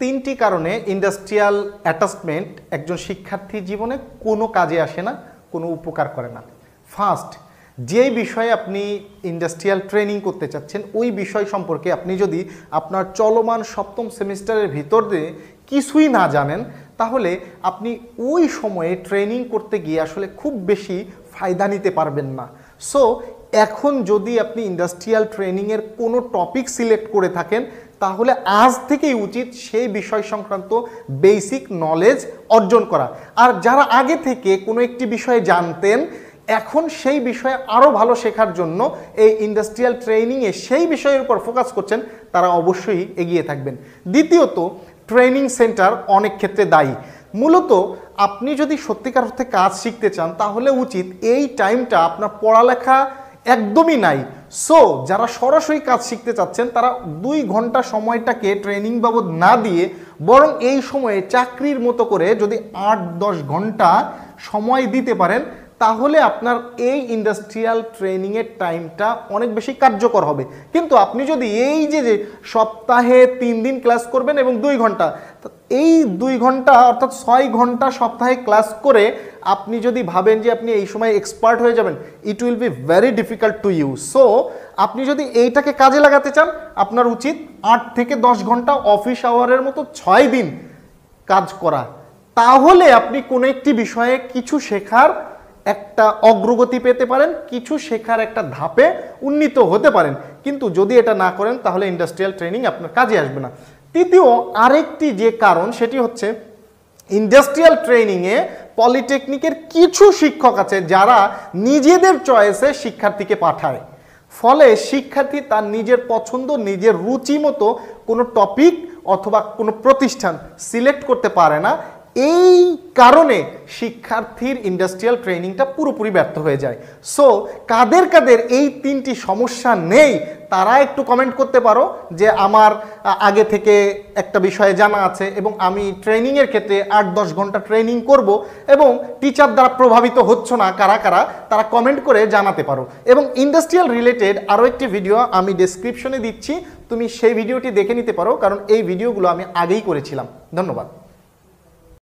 তিনটি কারণে industrial attachment একজন শিক্ষার্থীর জীবনে কোনো কাজে আসে না, কোনো উপকার করে না। ফার্স্ট, যেই বিষয়ে আপনি ইন্ডাস্ট্রিয়াল ট্রেনিং করতে চাচ্ছেন ওই বিষয় সম্পর্কে আপনি যদি আপনার চলমান সপ্তম সেমিস্টারের ভিতর দিয়ে কিছুই না জানেন, তাহলে আপনি ওই সময়ে ট্রেনিং করতে গিয়ে আসলে খুব বেশি ফায়দা নিতে পারবেন না। সো এখন যদি আপনি ইন্ডাস্ট্রিয়াল ট্রেনিংয়ের কোনো টপিক সিলেক্ট করে থাকেন, তাহলে আজ থেকেই উচিত সেই বিষয় সংক্রান্ত বেসিক নলেজ অর্জন করা। আর যারা আগে থেকে কোনো একটি বিষয়ে জানতেন, এখন সেই বিষয়ে আরও ভালো শেখার জন্য এই ইন্ডাস্ট্রিয়াল ট্রেনিংয়ে সেই বিষয়ের উপর ফোকাস করছেন, তারা অবশ্যই এগিয়ে থাকবেন। দ্বিতীয়ত, ট্রেনিং সেন্টার অনেক ক্ষেত্রে দায়ী। মূলত আপনি যদি সত্যিকার অর্থে কাজ শিখতে চান, তাহলে উচিত এই টাইমটা আপনার পড়ালেখা একদমই নাই। সো যারা সরাসরি কাজ শিখতে চাচ্ছেন, তারা 2 ঘন্টা সময়টাকে ট্রেনিং বাবদ না দিয়ে বরং এই সময়ে চাকরির মতো করে যদি 8-10 ঘন্টা সময় দিতে পারেন, তাহলে আপনার এই ইন্ডাস্ট্রিয়াল ট্রেনিংয়ের টাইমটা অনেক বেশি কার্যকর হবে। কিন্তু আপনি যদি এই যে সপ্তাহে 3 দিন ক্লাস করবেন এবং 2 ঘন্টা, এই 2 ঘন্টা অর্থাৎ 6 ঘন্টা সপ্তাহে ক্লাস করে আপনি যদি ভাবেন যে আপনি এই সময় এক্সপার্ট হয়ে যাবেন, it will be very difficult to you. So আপনি যদি এইটাকে কাজে লাগাতে চান, আপনার উচিত 8 থেকে 10 ঘন্টা অফিস আওয়ারের মতো 6 দিন কাজ করা। তাহলে আপনি কোনো একটি বিষয়ে কিছু শেখার একটা অগ্রগতি পেতে পারেন, কিছু শেখার একটা ধাপে উন্নীত হতে পারেন। কিন্তু যদি এটা না করেন, তাহলে ইন্ডাস্ট্রিয়াল ট্রেনিং আপনার কাজে আসবে না। তৃতীয় আরেকটি যে কারণ, সেটি হচ্ছে ইন্ডাস্ট্রিয়াল ট্রেনিংয়ে পলিটেকনিকের কিছু শিক্ষক আছে যারা নিজেদের চয়েসে শিক্ষার্থীকে পাঠায়। ফলে শিক্ষার্থী তার নিজের পছন্দ, নিজের রুচি মতো কোনো টপিক অথবা কোনো প্রতিষ্ঠান সিলেক্ট করতে পারে না। এই কারণে শিক্ষার্থীর ইন্ডাস্ট্রিয়াল ট্রেনিংটা পুরোপুরি ব্যর্থ হয়ে যায়। সো কাদের কাদের এই 3টি সমস্যা নেই, তারা একটু কমেন্ট করতে পারো যে আমার আগে থেকে একটা বিষয়ে জানা আছে এবং আমি ট্রেনিংয়ের ক্ষেত্রে 8-10 ঘন্টা ট্রেনিং করব এবং টিচার দ্বারা প্রভাবিত হচ্ছ না, কারা কারা, তারা কমেন্ট করে জানাতে পারো। এবং ইন্ডাস্ট্রিয়াল রিলেটেড আরও একটি ভিডিও আমি ডেসক্রিপশনে দিচ্ছি, তুমি সেই ভিডিওটি দেখে নিতে পারো, কারণ এই ভিডিওগুলো আমি আগেই করেছিলাম। ধন্যবাদ।